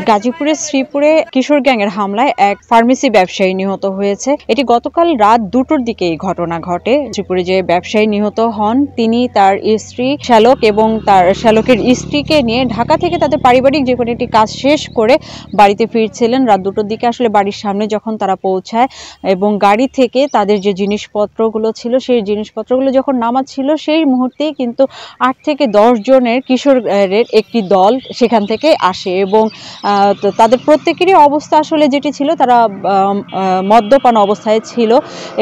গাজীপুরের শ্রীপুরে কিশোর গ্যাংয়ের হামলায় এক ফার্মেসি ব্যবসায়ী নিহত হয়েছে। এটি গতকাল রাত 2টোর দিকে এই ঘটনা ঘটে। শ্রীপুরে যে ব্যবসায়ী নিহত হন তিনি তার স্ত্রী শ্যালক এবং তার শ্যালকের স্ত্রীকে নিয়ে ঢাকা থেকে তাদের পারিবারিক যে কোনো একটি কাজ শেষ করে বাড়িতে ফিরছিলেন। রাত 2টোর দিকে আসলে বাড়ির সামনে যখন তারা পৌঁছায় এবং গাড়ি থেকে তাদের যে জিনিসপত্রগুলো ছিল সেই জিনিসপত্রগুলো যখন নামাচ্ছিল সেই মুহূর্তেই কিন্তু 8 থেকে 10 জনের কিশোরের একটি দল সেখান থেকে আসে এবং তাদের প্রত্যেকেরই অবস্থা আসলে যেটি ছিল তারা মদ্যপান অবস্থায় ছিল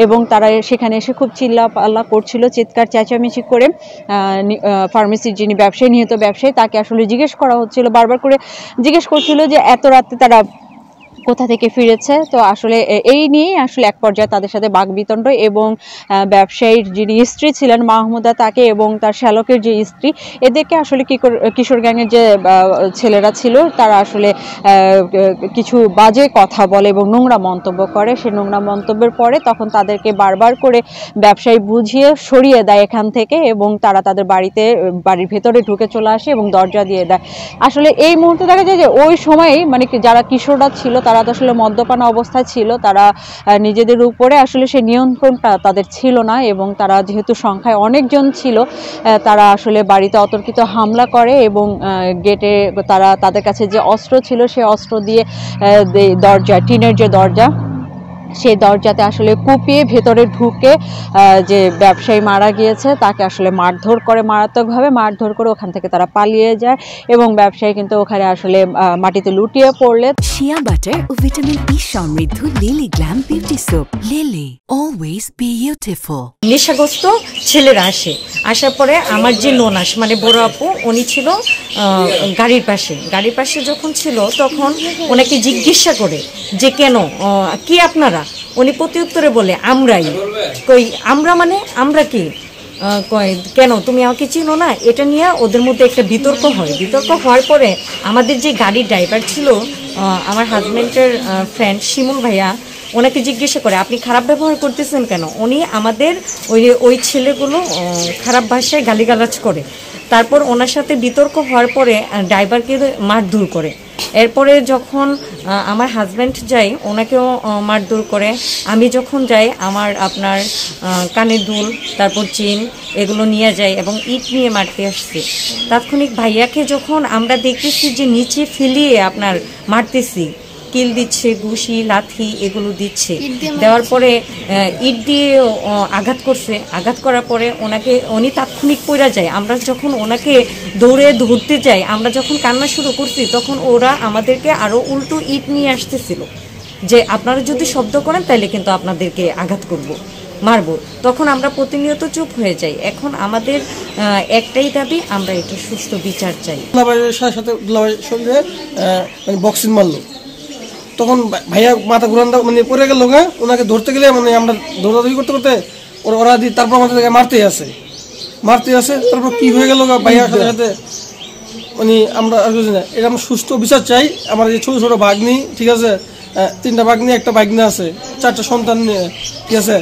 এবং তারা সেখানে এসে খুব চিল্লাপাল্লা করছিল, চিৎকার চেঁচামেচি করে। ফার্মেসির যিনি ব্যবসায়ী নিহত ব্যবসায়ী তাকে আসলে জিজ্ঞেস করা হচ্ছিল, বারবার করে জিজ্ঞেস করছিল যে এত রাতে তারা কোথা থেকে ফিরেছে। তো আসলে এই নিয়েই আসলে এক পর্যায়ে তাদের সাথে বাকবিতণ্ড এবং ব্যবসায়ীর যিনি স্ত্রী ছিলেন মাহমুদা তাকে এবং তার শ্যালকের যে স্ত্রী এদেরকে আসলে কিশোর গ্যাংয়ের যে ছেলেরা ছিল তারা আসলে কিছু বাজে কথা বলে এবং নোংরা মন্তব্য করে। সেই নোংরা মন্তব্যের পরে তখন তাদেরকে বারবার করে ব্যবসায়ী বুঝিয়ে সরিয়ে দেয় এখান থেকে এবং তারা তাদের বাড়ির ভেতরে ঢুকে চলে আসে এবং দরজা দিয়ে দেয়। আসলে এই মুহূর্তে দেখা যায় যে ওই সময়ই মানে যারা কিশোররা ছিল তারা তো আসলে মদ্যপান অবস্থায় ছিল, তারা নিজেদের উপরে আসলে সেই নিয়ন্ত্রণটা তাদের ছিল না এবং তারা যেহেতু সংখ্যায় অনেকজন ছিল তারা আসলে বাড়িতে অতর্কিত হামলা করে এবং গেটে তাদের কাছে যে অস্ত্র ছিল সেই অস্ত্র দিয়ে দরজা, টিনের যে দরজা সেই দরজাতে আসলে কুপিয়ে ভেতরে ঢুকে যে ব্যবসায়ী মারা গিয়েছে তাকে আসলে মারধর করে, মারাত্মকভাবে মারধর করে ওখান থেকে তারা পালিয়ে যায় এবং ব্যবসায়ী কিন্তু ওখানে আসলে মাটিতে লুটিয়ে পড়লে। শিয়া বাটার ও ভিটামিন ই সমৃদ্ধ lily glam beauty soap. Lily always beautiful. নেশাগ্রস্ত ছেলেরা আসার পরে আমার যে ননাস মানে বড় আপু উনি ছিল গাড়ির পাশে যখন ছিল তখন ওনাকে জিজ্ঞাসা করে যে কেন, কি আপনারা? উনি প্রতি উত্তরে বলে আমরাই। কই আমরা মানে আমরা কি? কেন তুমি আমাকে চিনো না? এটা নিয়ে ওদের মধ্যে একটা বিতর্ক হওয়ার পরে আমাদের যে গাড়ির ড্রাইভার ছিল আমার হাজব্যান্ডের ফ্রেন্ড শিমুল ভাইয়া ওনাকে জিজ্ঞাসা করে আপনি খারাপ ব্যবহার করতেছেন কেন? উনি আমাদের ওই ছেলেগুলো খারাপ ভাষায় গালিগালাজ করে। তারপর ওনার সাথে বিতর্ক হওয়ার পরে ড্রাইভারকে মারধর করে। এরপরে যখন আমার হাজব্যান্ড যায় ওনাকেও মারধর করে। আমি যখন যাই আমার আপনার কানের দুল তারপর চেন এগুলো নিয়ে যায় এবং ইট নিয়ে মারতে আসছে। তাৎক্ষণিক ভাইয়াকে যখন আমরা দেখতেছি যে নিচে ফেলিয়ে আপনার মারতেছি, কিল দিচ্ছে, ঘুষি লাথি এগুলো দিচ্ছে, দেওয়ার পরে ইট দিয়ে আঘাত করার পরে উনি তাৎক্ষণিক পড়ে যায়। আমরা যখন ওনাকে দৌড়ে ধরতে যাই, আমরা যখন কান্না শুরু করছি তখন ওরা আমাদেরকে আরও উল্টো ইট নিয়ে আসতেছিল যে আপনারা যদি শব্দ করেন তাহলে কিন্তু আপনাদেরকে আঘাত করব, মারবো। তখন আমরা প্রতিনিয়ত চুপ হয়ে যাই। এখন আমাদের একটাই দাবি, আমরা এটা সুস্থ বিচার চাই। বক্সিং মারলো তখন ভাইয়া মাথা ঘুরান মানে পড়ে গেল, ওনাকে ধরতে গেলে মানে আমরা দৌড়াদৌড়ি করতে ওরা তারপর আমাদের মারতেই আসে। তারপর কি হয়ে গেল ভাইয়ার সাথে মানে আমরা এটা আমরা সুস্থ বিচার চাই। আমার যে ছোট ছোট ভাগ্নি, ঠিক আছে, 3টা ভাগ্নি, একটা ভাগ্নি আছে, 4টা সন্তান নিয়ে, ঠিক আছে,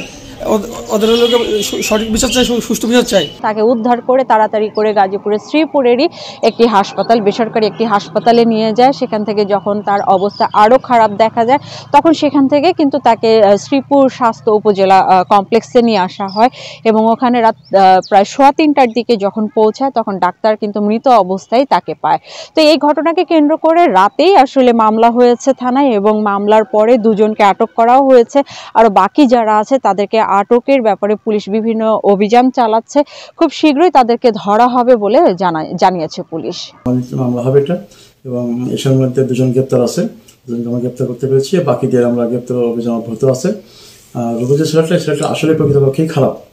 ওদের সঠিক বিচার চাই, সুষ্ঠু বিচার চাই। তাকে উদ্ধার করে তাড়াতাড়ি করে গাজীপুরের শ্রীপুরেরই একটি হাসপাতাল, বেসরকারি একটি হাসপাতালে নিয়ে যায়। সেখান থেকে যখন তার অবস্থা আরও খারাপ দেখা যায় তখন সেখান থেকে কিন্তু তাকে শ্রীপুর স্বাস্থ্য উপজেলা কমপ্লেক্সে নিয়ে আসা হয় এবং ওখানে রাত প্রায় 3:15টার দিকে যখন পৌঁছায় তখন ডাক্তার কিন্তু মৃত অবস্থায় তাকে পায়। তো এই ঘটনাকে কেন্দ্র করে রাতেই আসলে মামলা হয়েছে থানায় এবং মামলার পরে 2 জনকে আটক করাও হয়েছে। আর বাকি যারা আছে তাদেরকে আটকের ব্যাপারে পুলিশ বিভিন্ন অভিযান চালাচ্ছে। খুব শীঘ্রই তাদেরকে ধরা হবে বলে জানিয়েছে পুলিশ। মামলা হবে এটা এবং এর মধ্যে 2 জন গ্রেপ্তার আছে, 2 জনকে আমরা গ্রেপ্তার করতে পেরেছি, বাকিদের আমরা গ্রেপ্তার অভিযান অব্যাহত আছে। রোগী যে ছেলেটা আসলে প্রকৃতপক্ষেই খারাপ।